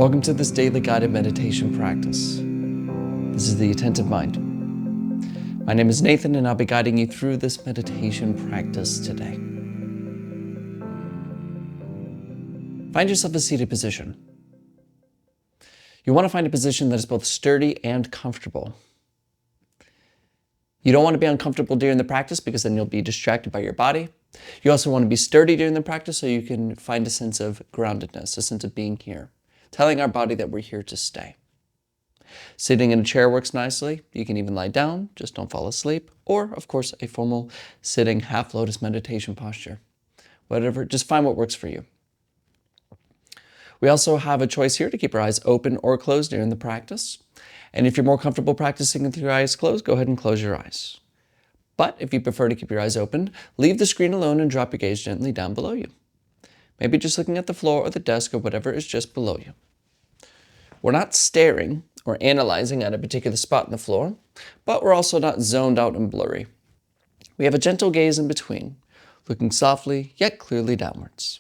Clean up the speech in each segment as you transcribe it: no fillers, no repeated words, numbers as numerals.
Welcome to this daily guided meditation practice. This is the Attentive Mind. My name is Nathan, and I'll be guiding you through this meditation practice today. Find yourself a seated position. You want to find a position that is both sturdy and comfortable. You don't want to be uncomfortable during the practice because then you'll be distracted by your body. You also want to be sturdy during the practice so you can find a sense of groundedness, a sense of being here, telling our body that we're here to stay. Sitting in a chair works nicely. You can even lie down, just don't fall asleep. Or, of course, a formal sitting half lotus meditation posture. Whatever, just find what works for you. We also have a choice here to keep our eyes open or closed during the practice. And if you're more comfortable practicing with your eyes closed, go ahead and close your eyes. But if you prefer to keep your eyes open, leave the screen alone and drop your gaze gently down below you. Maybe just looking at the floor or the desk or whatever is just below you. We're not staring or analyzing at a particular spot in the floor, but we're also not zoned out and blurry. We have a gentle gaze in between, looking softly yet clearly downwards.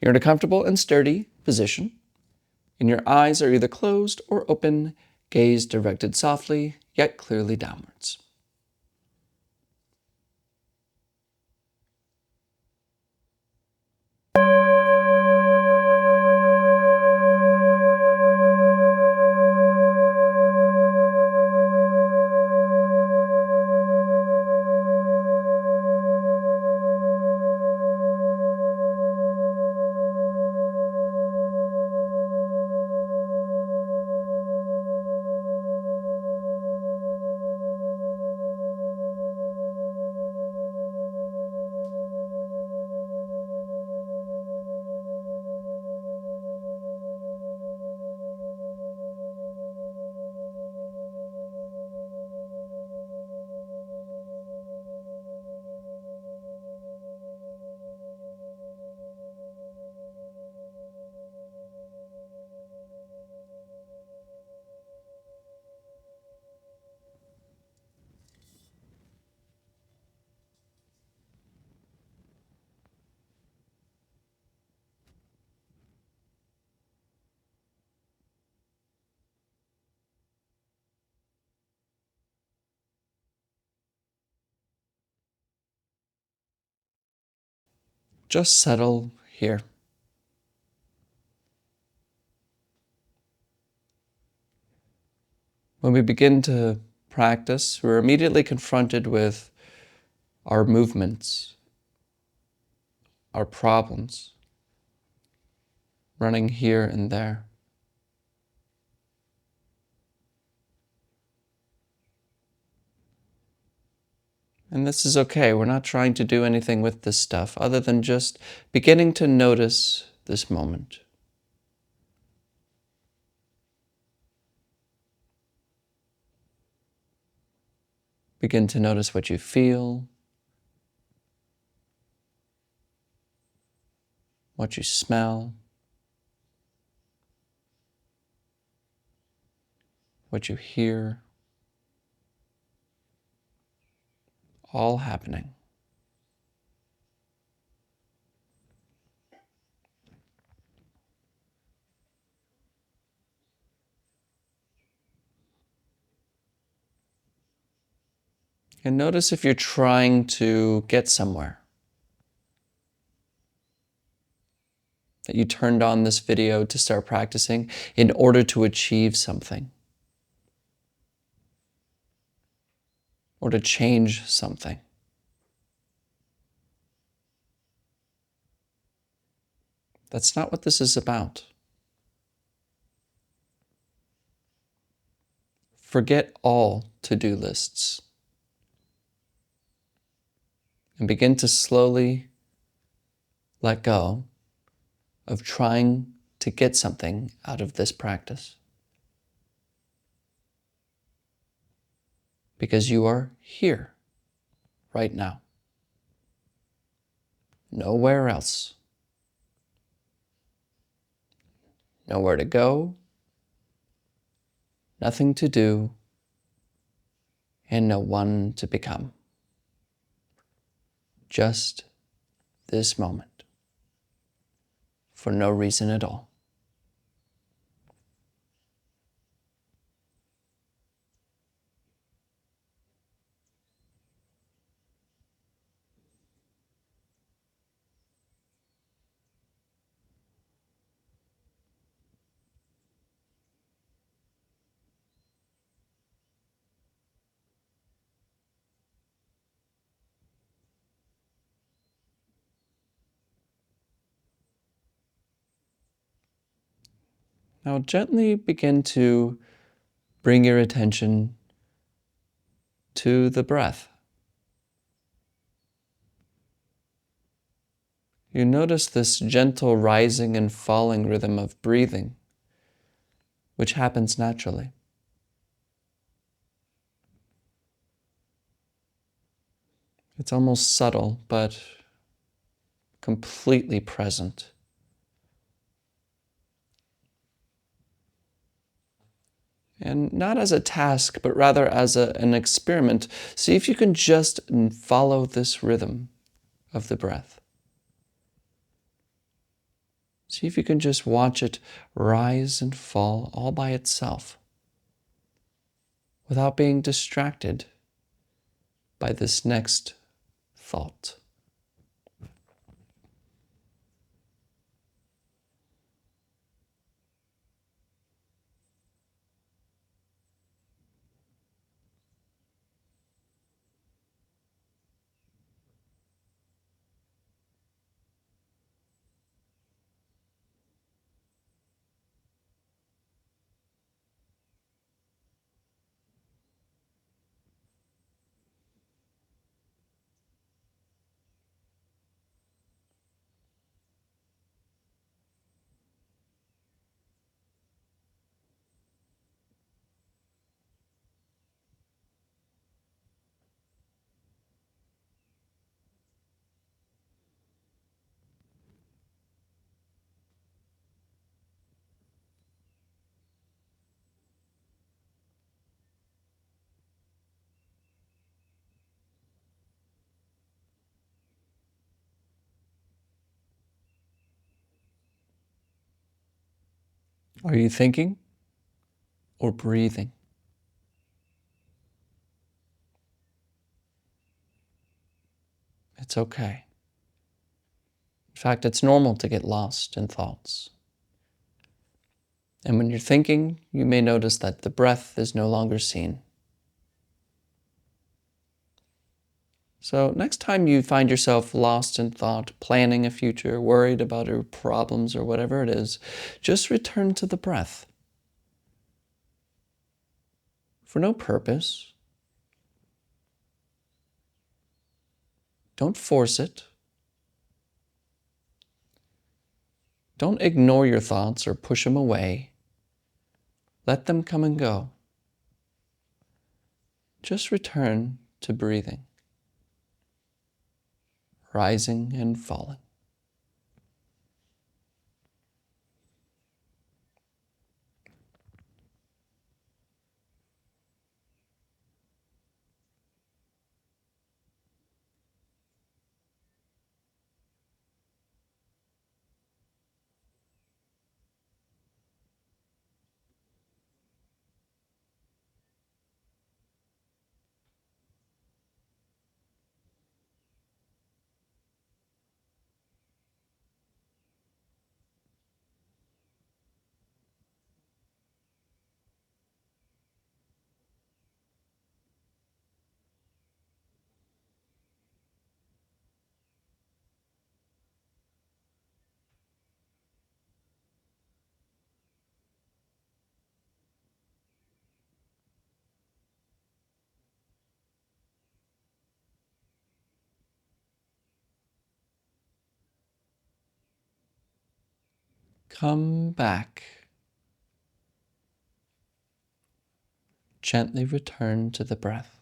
You're in a comfortable and sturdy position, and your eyes are either closed or open, gaze directed softly yet clearly downwards. Just settle here. When we begin to practice, we're immediately confronted with our movements, our problems, running here and there. And this is okay. We're not trying to do anything with this stuff other than just beginning to notice this moment. Begin to notice what you feel, what you smell, what you hear, all happening. And notice if you're trying to get somewhere. That you turned on this video to start practicing in order to achieve something. Or to change something. That's not what this is about. Forget all to-do lists. And begin to slowly let go of trying to get something out of this practice. Because you are here, right now. Nowhere else. Nowhere to go, nothing to do, and no one to become. Just this moment, for no reason at all. Now gently begin to bring your attention to the breath. You notice this gentle rising and falling rhythm of breathing, which happens naturally. It's almost subtle, but completely present. And not as a task, but rather as an experiment. See if you can just follow this rhythm of the breath. See if you can just watch it rise and fall all by itself without being distracted by this next thought. Are you thinking or breathing? It's okay. In fact, it's normal to get lost in thoughts. And when you're thinking, you may notice that the breath is no longer seen. So next time you find yourself lost in thought, planning a future, worried about your problems or whatever it is, just return to the breath. For no purpose. Don't force it. Don't ignore your thoughts or push them away. Let them come and go. Just return to breathing, rising and falling. Come back. Gently return to the breath.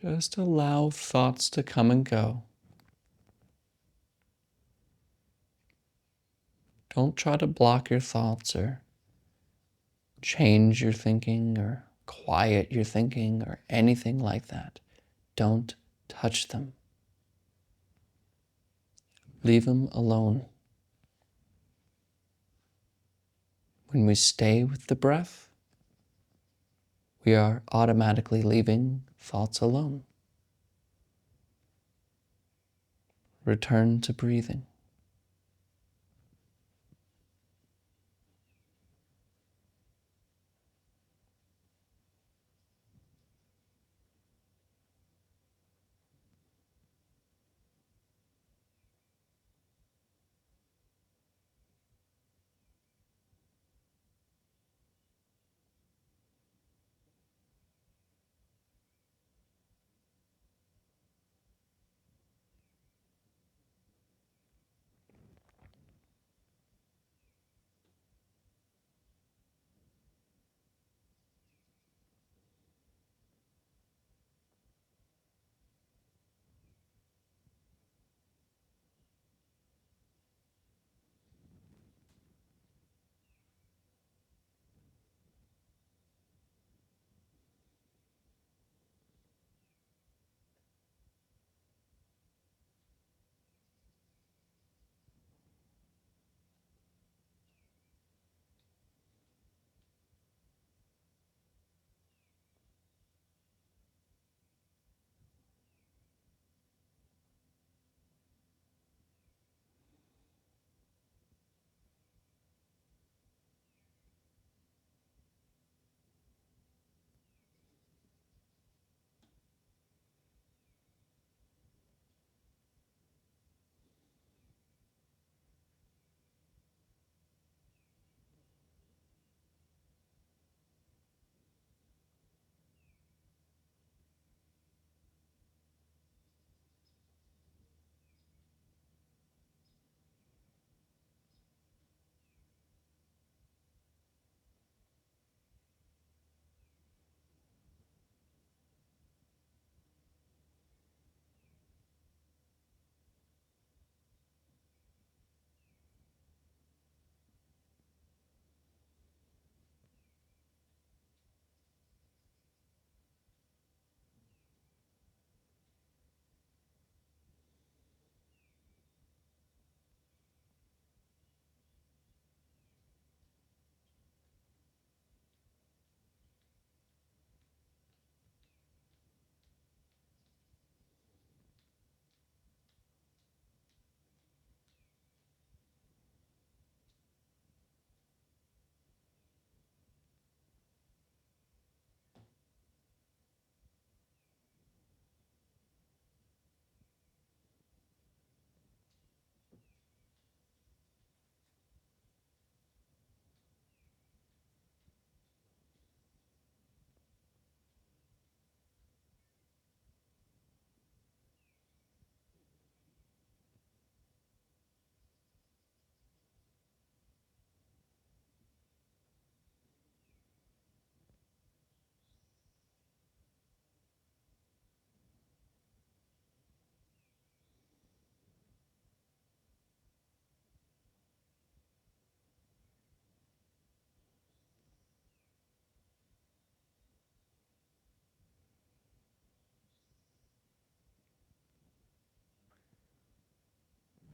Just allow thoughts to come and go. Don't try to block your thoughts or change your thinking or quiet your thinking or anything like that. Don't touch them. Leave them alone. When we stay with the breath, we are automatically leaving thoughts alone. Return to breathing.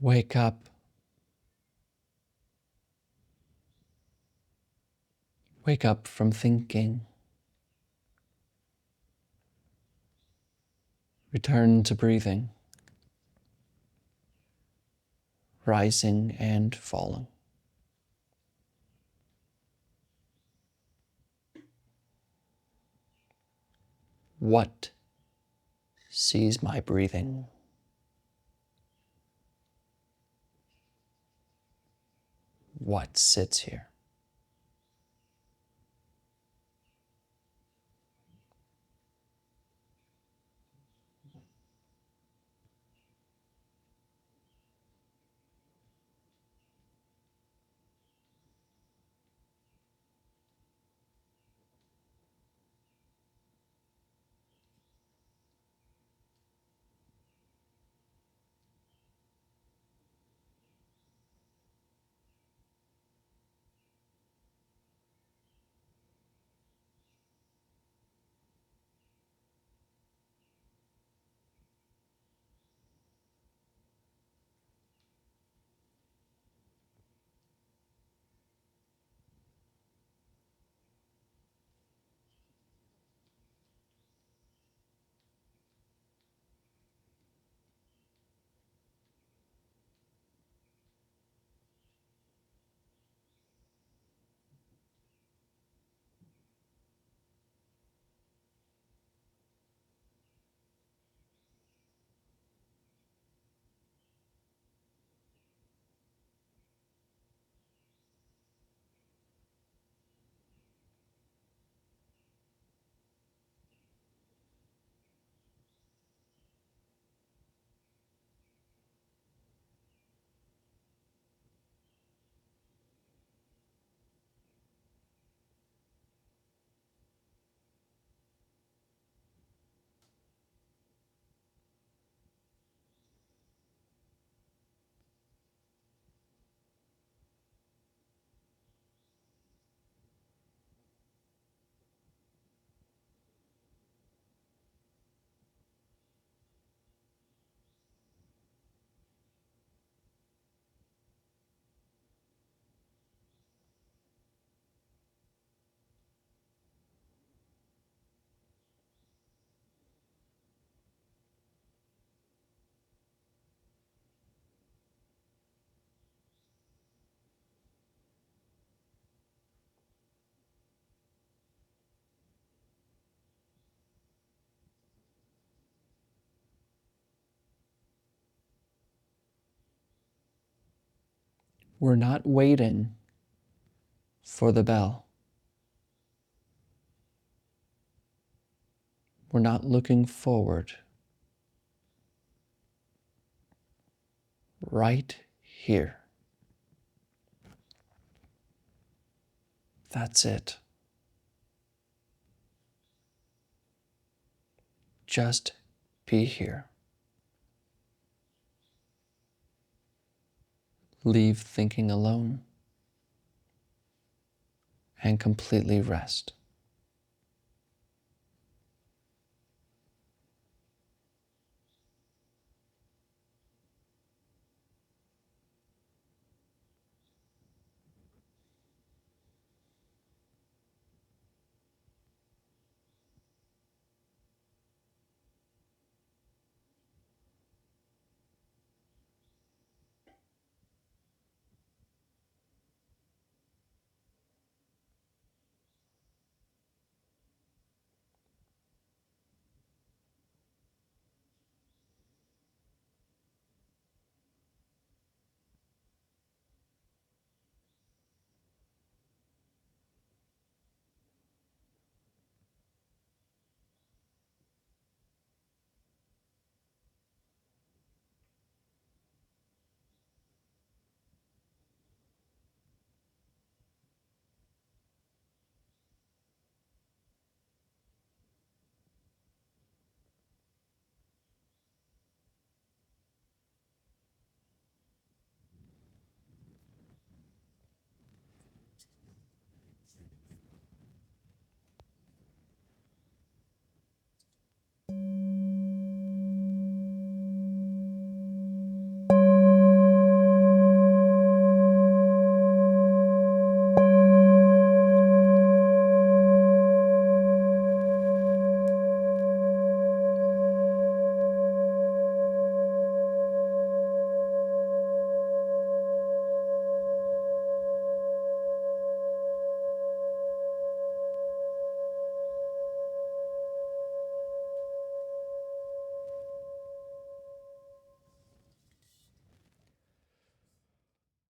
Wake up. Wake up from thinking. Return to breathing, rising and falling. What sees my breathing? What sits here? We're not waiting for the bell. We're not looking forward. Right here. That's it. Just be here. Leave thinking alone and completely rest.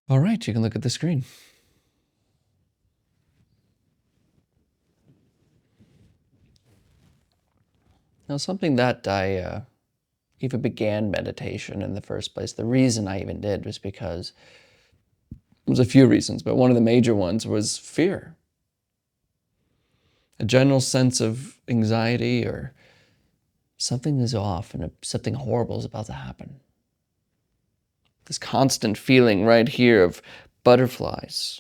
All right, you can look at the screen. Now, something that I even began meditation in the first place, the reason I even did was because there's a few reasons, but one of the major ones was fear. A general sense of anxiety or something is off and something horrible is about to happen. This constant feeling right here of butterflies,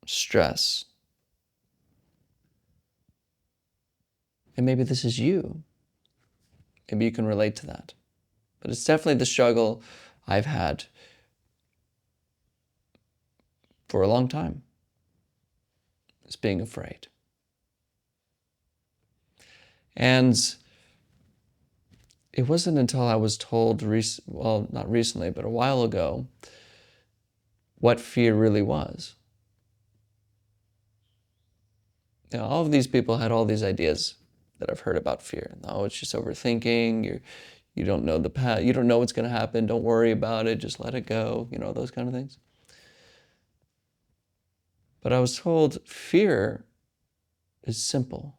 stress. And maybe this is you. Maybe you can relate to that. But it's definitely the struggle I've had for a long time, is being afraid. And it wasn't until I was told, well, not recently, but a while ago, what fear really was. You know, all of these people had all these ideas that I've heard about fear. Oh, it's just overthinking. You don't know the path. You don't know what's going to happen. Don't worry about it. Just let it go. You know, those kind of things. But I was told fear is simple.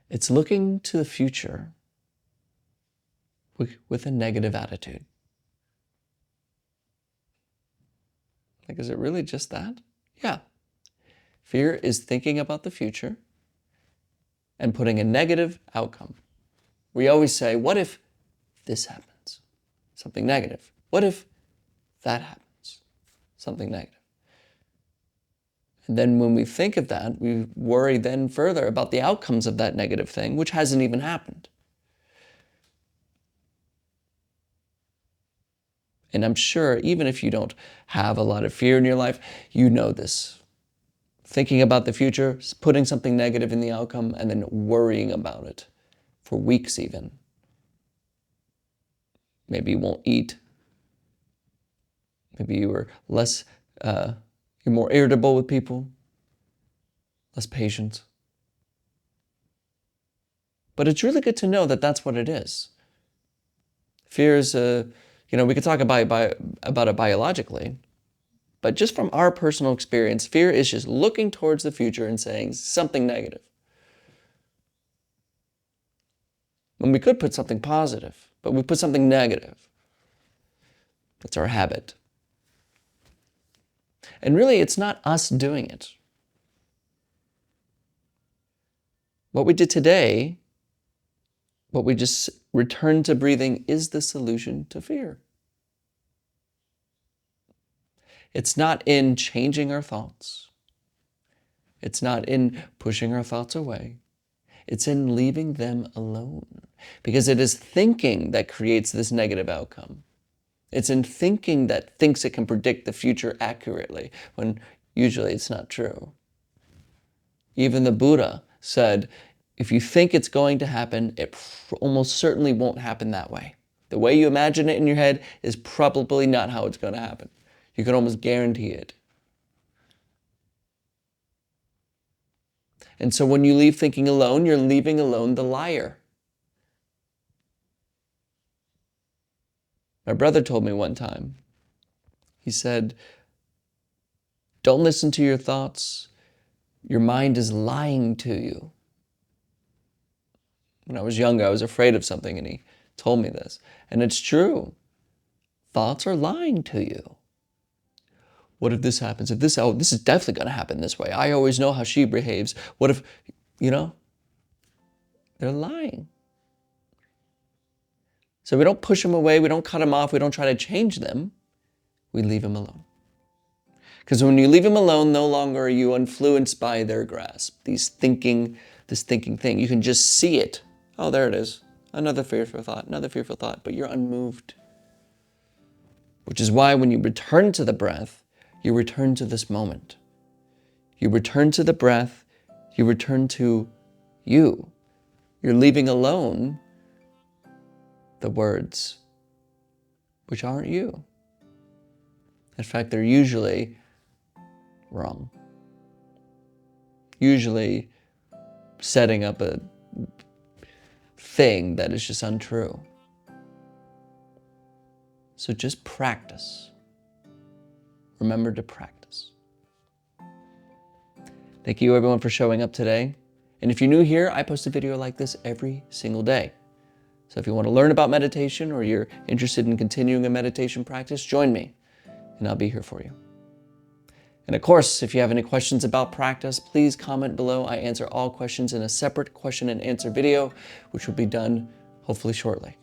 It's looking to the future with a negative attitude. Like, is it really just that? Yeah. Fear is thinking about the future and putting a negative outcome. We always say, what if this happens? Something negative. What if that happens? Something negative. And then when we think of that, we worry then further about the outcomes of that negative thing, which hasn't even happened. And I'm sure even if you don't have a lot of fear in your life, you know this. Thinking about the future, putting something negative in the outcome, and then worrying about it for weeks even. Maybe you won't eat. Maybe you are you're more irritable with people, less patient. But it's really good to know that that's what it is. Fear is We could talk about it biologically, but just from our personal experience, fear is just looking towards the future and saying something negative. When we could put something positive, but we put something negative. That's our habit. And really, it's not us doing it. What we did today, what we just returned to breathing, is the solution to fear. It's not in changing our thoughts. It's not in pushing our thoughts away. It's in leaving them alone. Because it is thinking that creates this negative outcome. It's in thinking that thinks it can predict the future accurately, when usually it's not true. Even the Buddha said, if you think it's going to happen, it almost certainly won't happen that way. The way you imagine it in your head is probably not how it's going to happen. You can almost guarantee it. And so when you leave thinking alone, you're leaving alone the liar. My brother told me one time, he said, don't listen to your thoughts. Your mind is lying to you. When I was younger, I was afraid of something, and he told me this. And it's true. Thoughts are lying to you. What if this happens? If this, this is definitely going to happen this way. I always know how she behaves. What if, they're lying. So we don't push them away. We don't cut them off. We don't try to change them. We leave them alone. Because when you leave them alone, no longer are you influenced by their grasp, this thinking thing. You can just see it. Oh, there it is. Another fearful thought, but you're unmoved. Which is why when you return to the breath, you return to this moment. You return to the breath, you return to you. You're leaving alone the words, which aren't you. In fact, they're usually wrong. Usually setting up a thing that is just untrue. So just practice. Remember to practice. Thank you everyone for showing up today. And if you're new here, I post a video like this every single day. So if you want to learn about meditation or you're interested in continuing a meditation practice, join me and I'll be here for you. And of course, if you have any questions about practice, please comment below. I answer all questions in a separate question and answer video, which will be done hopefully shortly.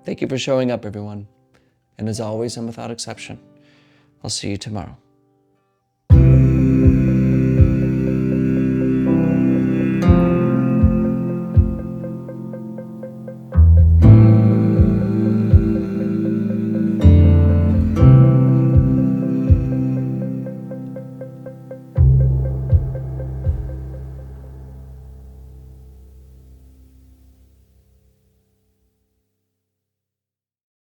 Thank you for showing up, everyone. And as always, and without exception, I'll see you tomorrow.